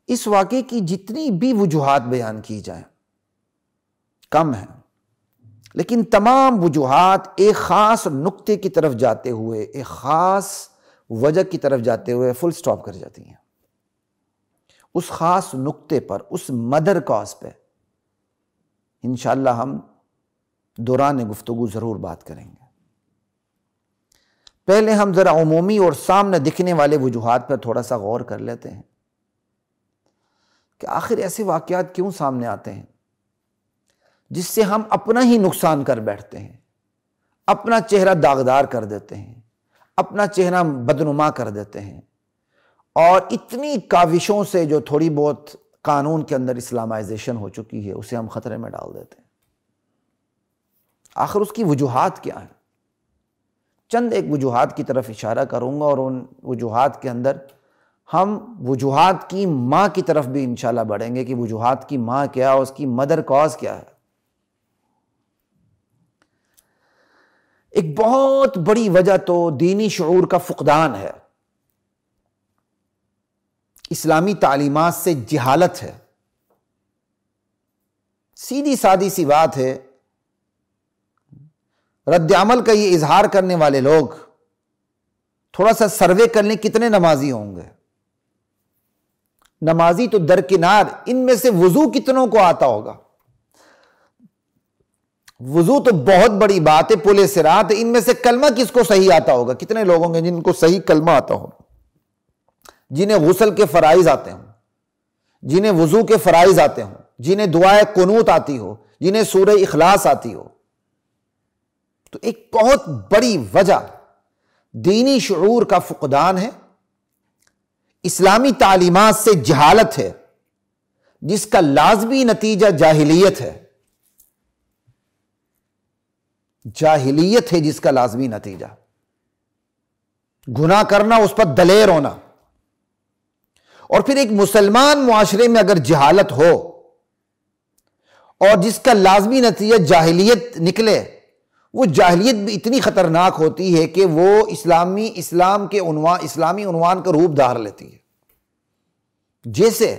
اس واقعے کی جتنی بھی وجوہات بیان کی جائیں کم ہیں، لیکن تمام وجوہات ایک خاص نقطے کی طرف جاتے ہوئے، ایک خاص وجہ کی طرف جاتے ہوئے فل سٹاپ کر جاتی ہیں۔ اس خاص نقطے پر، اس مدر کاز پہ انشاءاللہ ہم دوران گفتگو ضرور بات کریں گے۔ پہلے ہم ذرا عمومی اور سامنے دکھنے والے وجوہات پر تھوڑا سا غور کر لیتے ہیں کہ آخر ایسے واقعات کیوں سامنے آتے ہیں جس سے ہم اپنا ہی نقصان کر بیٹھتے ہیں، اپنا چہرہ داغدار کر دیتے ہیں، اپنا چہرہ بدنما کر دیتے ہیں، اور اتنی کاوشوں سے جو تھوڑی بہت قانون کے اندر اسلامائزیشن ہو چکی ہے اسے ہم خطرے میں ڈال دیتے ہیں۔ آخر اس کی وجوہات کیا ہیں؟ چند ایک وجوہات کی طرف اشارہ کروں گا، اور ان وجوہات کے اندر ہم وجوہات کی ماں کی طرف بھی انشاءاللہ بڑھیں گے کہ وجوہات کی ماں کیا ہے، اس کی مدر کاز کیا ہے۔ ایک بہت بڑی وجہ تو دینی شعور کا فقدان ہے، اسلامی تعلیمات سے جہالت ہے۔ سیدھی سادی سی بات ہے، رد عمل کا یہ اظہار کرنے والے لوگ تھوڑا سا سروے کر لیں کتنے نمازی ہوں گے۔ نمازی تو درکنار، ان میں سے وضو کتنوں کو آتا ہوگا؟ وضو تو بہت بڑی بات ہے، پل صراط، ان میں سے کلمہ کس کو صحیح آتا ہوگا؟ کتنے لوگ ہوں گے جن کو صحیح کلمہ آتا ہو، جنہیں غسل کے فرائض آتے ہوں، جنہیں وضو کے فرائض آتے ہوں، جنہیں دعائے قنوت آتی ہو، جنہیں سورہ اخلاص آتی ہو؟ تو ایک بہت بڑی وجہ دینی شعور کا فقدان ہے، اسلامی تعلیمات سے جہالت ہے، جس کا لازمی نتیجہ جاہلیت ہے۔ جاہلیت ہے جس کا لازمی نتیجہ، گناہ کرنا، اس پر دلیر ہونا۔ اور پھر ایک مسلمان معاشرے میں اگر جہالت ہو اور جس کا لازمی نتیجہ جاہلیت نکلے، وہ جاہلیت بھی اتنی خطرناک ہوتی ہے کہ وہ اسلامی عنوان کا روپ دھار لیتی ہے، جیسے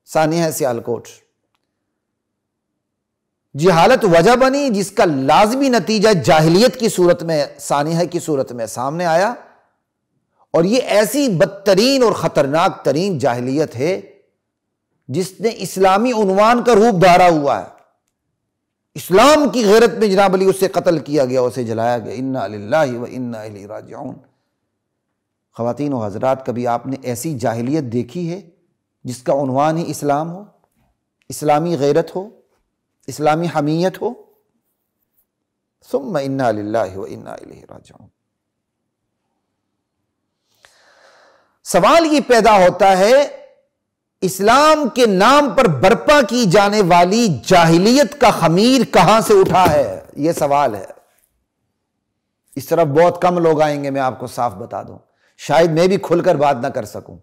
سانحہ سیالکوٹ۔ جہالت وجہ بنی جس کا لازمی نتیجہ جاہلیت کی صورت میں، سانحہ کی صورت میں سامنے آیا، اور یہ ایسی بدترین اور خطرناک ترین جاہلیت ہے جس نے اسلامی عنوان کا روپ دھارا ہوا ہے۔ اسلام کی غیرت میں جناب علی اسے قتل کیا گیا، اسے جلایا گیا۔ انا للہ و انا الیہ راجعون۔ خواتین و حضرات، کبھی آپ نے ایسی جاہلیت دیکھی ہے جس کا عنوان ہی اسلام ہو، اسلامی غیرت ہو، اسلامی حمیت ہو؟ ثم انا للہ و انا الیہ راجعون۔ سوال یہ پیدا ہوتا ہے، اسلام کے نام پر برپا کی جانے والی جاہلیت کا خمیر کہاں سے اٹھا ہے؟ یہ سوال ہے۔ اس طرف بہت کم لوگ آئیں گے، میں آپ کو صاف بتا دوں، شاید میں بھی کھل کر بات نہ کر سکوں،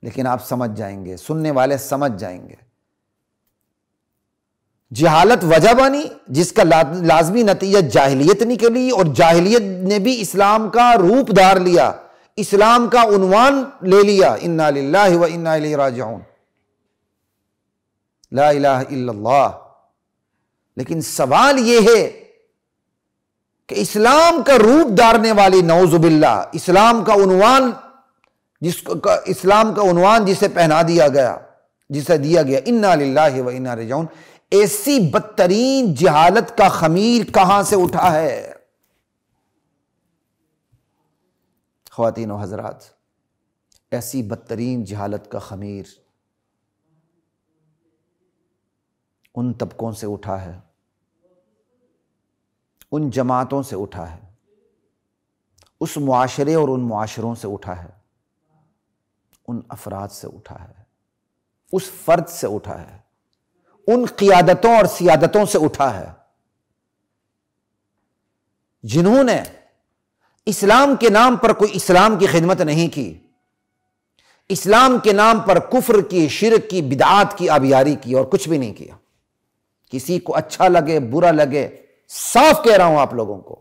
لیکن آپ سمجھ جائیں گے، سننے والے سمجھ جائیں گے۔ جہالت وجہ بنی جس کا لازمی نتیجہ جاہلیت نکلی، اور جاہلیت نے بھی اسلام کا روپ دھار لیا، اسلام کا عنوان لے لیا۔ انا للہ و انا الیہ راجعون، لا الہ الا اللہ۔ لیکن سوال یہ ہے کہ اسلام کا روپ دھارنے والی، نعوذ باللہ، اسلام کا عنوان جسے پہنا دیا گیا، جسے دیا گیا انا للہ و انا راجعون، ایسی بدترین جہالت کا خمیر کہاں سے اٹھا ہے؟ خواتین و حضرات، ایسی بدترین جہالت کا خمیر ان طبقوں سے اٹھا ہے، ان جماعتوں سے اٹھا ہے، اس معاشرے اور ان معاشروں سے اٹھا ہے، ان افراد سے اٹھا ہے، اس فرد سے اٹھا ہے، ان قیادتوں اور سیادتوں سے اٹھا ہے جنہوں نے اسلام کے نام پر کوئی اسلام کی خدمت نہیں کی، اسلام کے نام پر کفر کی، شرک کی، بدعات کی آبیاری کی، اور کچھ بھی نہیں کیا۔ کسی کو اچھا لگے برا لگے، صاف کہہ رہا ہوں آپ لوگوں کو،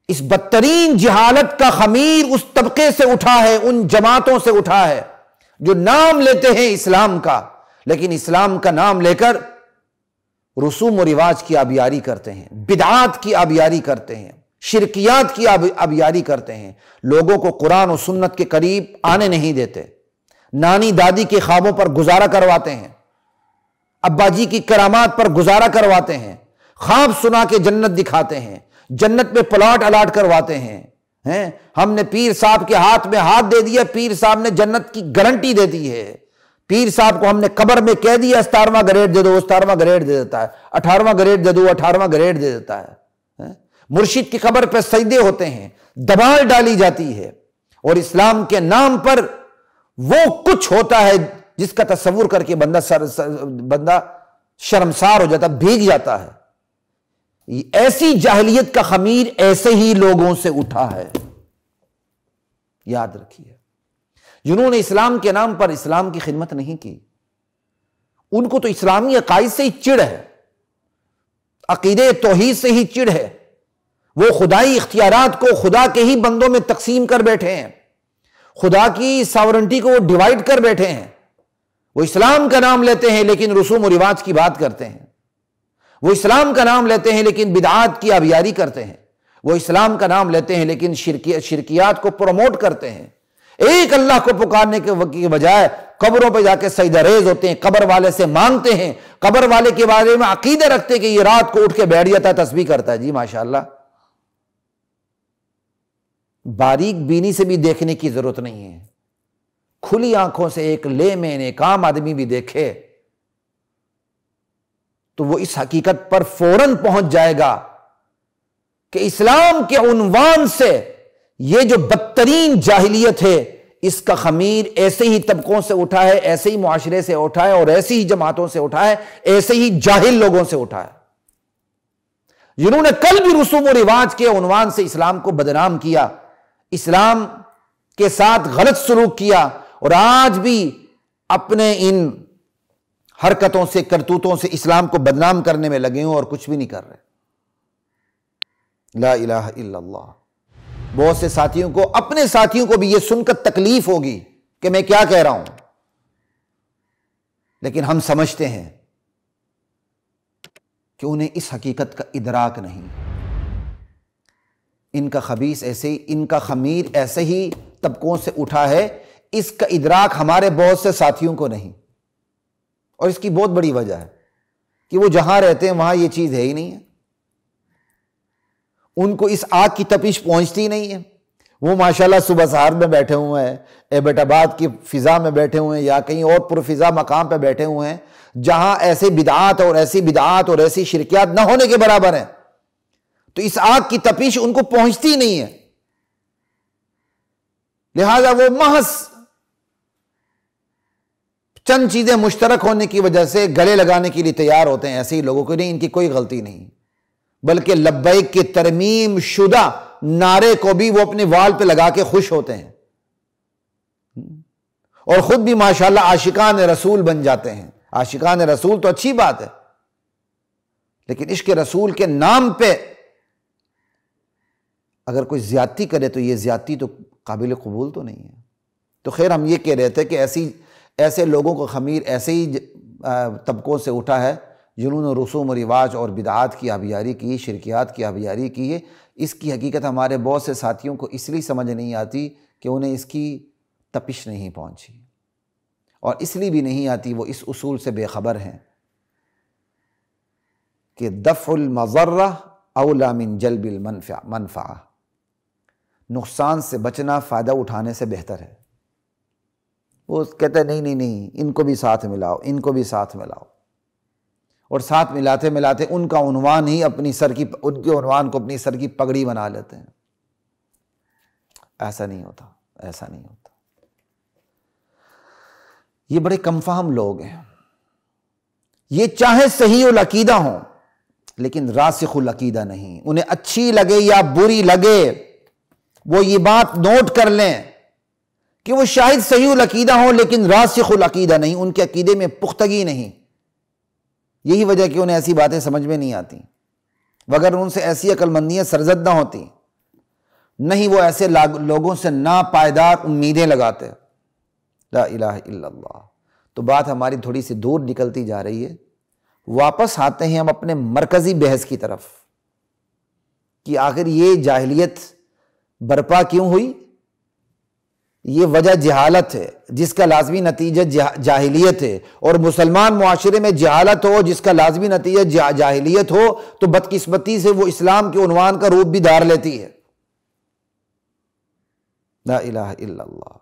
اس بدترین جہالت کا خمیر اس طبقے سے اٹھا ہے، ان جماعتوں سے اٹھا ہے، جو نام لیتے ہیں اسلام کا، لیکن اسلام کا نام لے کر رسوم و رواج کی آبیاری کرتے ہیں، بدعات کی آبیاری کرتے ہیں، شرکیات کی آبیاری کرتے ہیں، لوگوں کو قرآن و سنت کے قریب آنے نہیں دیتے، نانی دادی کے خوابوں پر گزارا کرواتے ہیں، ابا جی کی کرامات پر گزارا کرواتے ہیں، خواب سنا کے جنت دکھاتے ہیں، جنت میں پلاٹ الاٹ کرواتے ہیں۔ ہم نے پیر صاحب کے ہاتھ میں ہاتھ دے دیا، پیر صاحب نے جنت کی گارنٹی دے دی ہے، پیر صاحب کو ہم نے قبر میں کہہ دیا 17واں گریڈ دے دو، 17واں گریڈ دے دیتا ہے، 18واں گریڈ دے دو، 18واں گریڈ دے دیتا ہے۔ مرشد کی قبر پہ سجدے ہوتے ہیں، دبال ڈالی جاتی ہے، اور اسلام کے نام پر وہ کچھ ہوتا ہے جس کا تصور کر کے بندہ شرمسار ہو جاتا، بھیگ جاتا ہے۔ ایسی جاہلیت کا خمیر ایسے ہی لوگوں سے اٹھا ہے، یاد رکھیے۔ جنہوں نے اسلام کے نام پر اسلام کی خدمت نہیں کی، ان کو تو اسلامی عقائد سے ہی چڑ ہے، عقیدے توحید سے ہی چڑ ہے۔ وہ خدائی اختیارات کو خدا کے ہی بندوں میں تقسیم کر بیٹھے ہیں، خدا کی ساورنٹی کو وہ ڈیوائڈ کر بیٹھے ہیں۔ وہ اسلام کا نام لیتے ہیں لیکن رسوم و رواج کی بات کرتے ہیں، وہ اسلام کا نام لیتے ہیں لیکن بدعات کی آبیاری کرتے ہیں، وہ اسلام کا نام لیتے ہیں لیکن شرکیات کو پروموٹ کرتے ہیں۔ ایک اللہ کو پکارنے کے بجائے قبروں پہ جا کے سجدہ ریز ہوتے ہیں، قبر والے سے مانگتے ہیں، قبر والے کے بارے میں عقیدے رکھتے ہیں کہ یہ رات کو اٹھ کے بیٹھ جاتا ہے، تسبیح کرتا ہے۔ جی ماشاءاللہ، باریک بینی سے بھی دیکھنے کی ضرورت نہیں ہے، کھلی آنکھوں سے ایک لے میں ایک عام آدمی بھی دیکھے تو وہ اس حقیقت پر فوراً پہنچ جائے گا کہ اسلام کے عنوان سے یہ جو بدترین جاہلیت ہے، اس کا خمیر ایسے ہی طبقوں سے اٹھا ہے، ایسے ہی معاشرے سے اٹھا ہے، اور ایسی ہی جماعتوں سے اٹھا ہے، ایسے ہی جاہل لوگوں سے اٹھا ہے، جنہوں نے کل بھی رسوم و رواج کے عنوان سے اسلام کو بدنام کیا، اسلام کے ساتھ غلط سلوک کیا، اور آج بھی اپنے ان حرکتوں سے، کرتوتوں سے اسلام کو بدنام کرنے میں لگے ہوں اور کچھ بھی نہیں کر رہے۔ لا الہ الا اللہ۔ بہت سے ساتھیوں کو، اپنے ساتھیوں کو بھی یہ سن کر تکلیف ہوگی کہ میں کیا کہہ رہا ہوں، لیکن ہم سمجھتے ہیں کہ انہیں اس حقیقت کا ادراک نہیں۔ ان کا خبیث ایسے ہی، ان کا خمیر ایسے ہی طبقوں سے اٹھا ہے، اس کا ادراک ہمارے بہت سے ساتھیوں کو نہیں، اور اس کی بہت بڑی وجہ ہے کہ وہ جہاں رہتے ہیں وہاں یہ چیز ہے ہی نہیں ہے، ان کو اس آگ کی تپش پہنچتی نہیں ہے۔ وہ ماشاءاللہ صبح سحر میں بیٹھے ہوئے ہیں، ایبٹ آباد کی فضا میں بیٹھے ہوئے ہیں، یا کہیں اور پرفضا مقام پہ بیٹھے ہوئے ہیں جہاں ایسے بدعات اور ایسی شرکیات نہ ہونے کے برابر ہیں، تو اس آگ کی تپش ان کو پہنچتی نہیں ہے، لہذا وہ محض چند چیزیں مشترک ہونے کی وجہ سے گلے لگانے کے لیے تیار ہوتے ہیں۔ ایسے ہی لوگوں کو نہیں، ان کی کوئی غلطی نہیں، بلکہ لبیک کے ترمیم شدہ نعرے کو بھی وہ اپنے وال پہ لگا کے خوش ہوتے ہیں، اور خود بھی ماشاءاللہ عاشقان رسول بن جاتے ہیں۔ عاشقان رسول تو اچھی بات ہے، لیکن عشق رسول کے نام پہ اگر کوئی زیادتی کرے تو یہ زیادتی تو قابل قبول تو نہیں ہے۔ تو خیر، ہم یہ کہہ رہے تھے کہ ایسے لوگوں کو خمیر ایسے ہی طبقوں سے اٹھا ہے جنہوں نے رسوم و رواج اور بدعات کی آبیاری کی، شرکیات کی آبیاری کی ہے۔ اس کی حقیقت ہمارے بہت سے ساتھیوں کو اس لیے سمجھ نہیں آتی کہ انہیں اس کی تپش نہیں پہنچی، اور اس لیے بھی نہیں آتی، وہ اس اصول سے بے خبر ہیں کہ دفع المضرہ اولی من جلب المنفعہ، نقصان سے بچنا فائدہ اٹھانے سے بہتر ہے۔ وہ کہتے ہیں نہیں، ان کو بھی ساتھ ملاؤ، ان کو بھی ساتھ ملاؤ، اور ساتھ ملاتے ملاتے ان کا عنوان ہی ان کے عنوان کو اپنی سر کی پگڑی بنا لیتے ہیں۔ ایسا نہیں ہوتا، ایسا نہیں ہوتا۔ یہ بڑے کم فہم لوگ ہیں، یہ چاہے صحیح العقیدہ ہوں لیکن راسخ العقیدہ نہیں۔ انہیں اچھی لگے یا بری لگے، وہ یہ بات نوٹ کر لیں کہ وہ شاید صحیح العقیدہ ہوں لیکن راسخ العقیدہ نہیں، ان کے عقیدے میں پختگی نہیں۔ یہی وجہ کہ انہیں ایسی باتیں سمجھ میں نہیں آتی، وگر ان سے ایسی عقل مندیاں سرزد نہ ہوتی، نہیں وہ ایسے لوگوں سے ناپائیدار امیدیں لگاتے۔ لا الہ الا اللہ۔ تو بات ہماری تھوڑی سی دور نکلتی جا رہی ہے، واپس آتے ہیں ہم اپنے مرکزی بحث کی طرف کہ آخر یہ جاہلیت برپا کیوں ہوئی؟ یہ وجہ جہالت ہے جس کا لازمی نتیجہ جاہلیت ہے، اور مسلمان معاشرے میں جہالت ہو جس کا لازمی نتیجہ جاہلیت ہو تو بدقسمتی سے وہ اسلام کے عنوان کا روپ بھی دھار لیتی ہے۔ لا الہ الا اللہ۔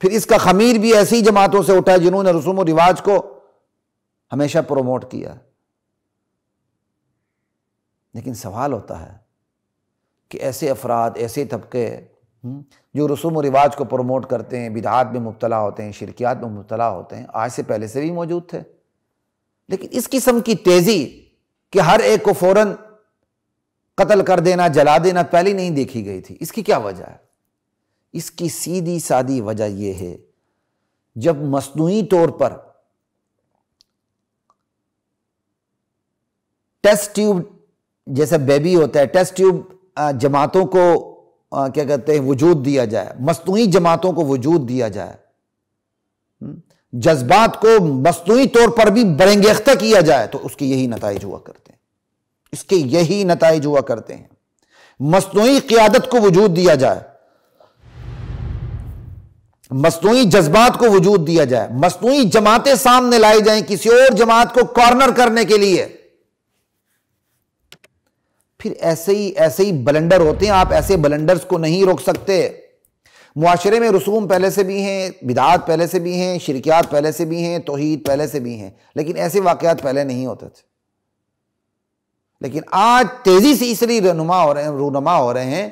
پھر اس کا خمیر بھی ایسی جماعتوں سے اٹھا جنہوں نے رسوم و رواج کو ہمیشہ پروموٹ کیا۔ لیکن سوال ہوتا ہے کہ ایسے افراد، ایسے طبقے جو رسوم و رواج کو پروموٹ کرتے ہیں، بدعات میں مبتلا ہوتے ہیں، شرکیات میں مبتلا ہوتے ہیں، آج سے پہلے سے بھی موجود تھے، لیکن اس قسم کی تیزی کہ ہر ایک کو فوراً قتل کر دینا، جلا دینا پہلے نہیں دیکھی گئی تھی۔ اس کی کیا وجہ ہے؟ اس کی سیدھی سادی وجہ یہ ہے، جب مصنوعی طور پر ٹیسٹ ٹیوب جیسا بیبی ہوتا ہے، ٹیسٹ ٹیوب جماعتوں کو کیا کہتے ہیں وجود دیا جائے، مصنوعی جماعتوں کو وجود دیا جائے، جذبات کو مصنوعی طور پر بھی برانگیختہ کیا جائے، تو اس کے یہی نتائج ہوا کرتے ہیں، اس کے یہی نتائج ہوا کرتے ہیں۔ مصنوعی قیادت کو وجود دیا جائے، مصنوعی جذبات کو وجود دیا جائے، مصنوعی جماعتیں سامنے لائی جائیں کسی اور جماعت کو کارنر کرنے کے لیے، پھر ایسے ہی بلنڈر ہوتے ہیں۔ آپ ایسے بلنڈرز کو نہیں روک سکتے۔ معاشرے میں رسوم پہلے سے بھی ہیں، بدعات پہلے سے بھی ہیں، شرکیات پہلے سے بھی ہیں، توحید پہلے سے بھی ہیں، لیکن ایسے واقعات پہلے نہیں ہوتے تھے۔ لیکن آج تیزی سے اس لیے رونما ہو رہے ہیں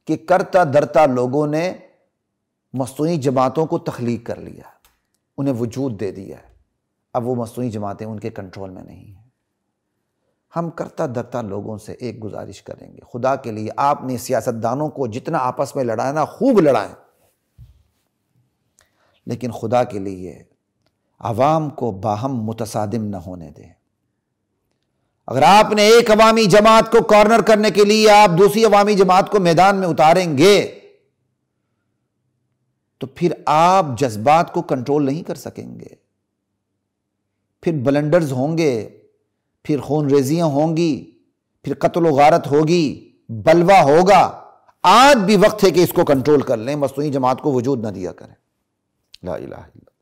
کہ کرتا درتا لوگوں نے مصنوعی جماعتوں کو تخلیق کر لیا، انہیں وجود دے دیا ہے۔ اب وہ مصنوعی جماعتیں ان کے کنٹرول میں نہیں ہیں۔ ہم کرتا درتا لوگوں سے ایک گزارش کریں گے، خدا کے لیے آپ نے سیاستدانوں کو جتنا آپس میں لڑانا خوب لڑائیں، لیکن خدا کے لیے عوام کو باہم متصادم نہ ہونے دیں۔ اگر آپ نے ایک عوامی جماعت کو کارنر کرنے کے لیے آپ دوسری عوامی جماعت کو میدان میں اتاریں گے تو پھر آپ جذبات کو کنٹرول نہیں کر سکیں گے، پھر بلنڈرز ہوں گے، پھر خون ریزیاں ہوں گی، پھر قتل و غارت ہوگی، بلوہ ہوگا۔ آج بھی وقت ہے کہ اس کو کنٹرول کر لیں، مصنوعی جماعت کو وجود نہ دیا کریں۔ لا الہ الا اللہ۔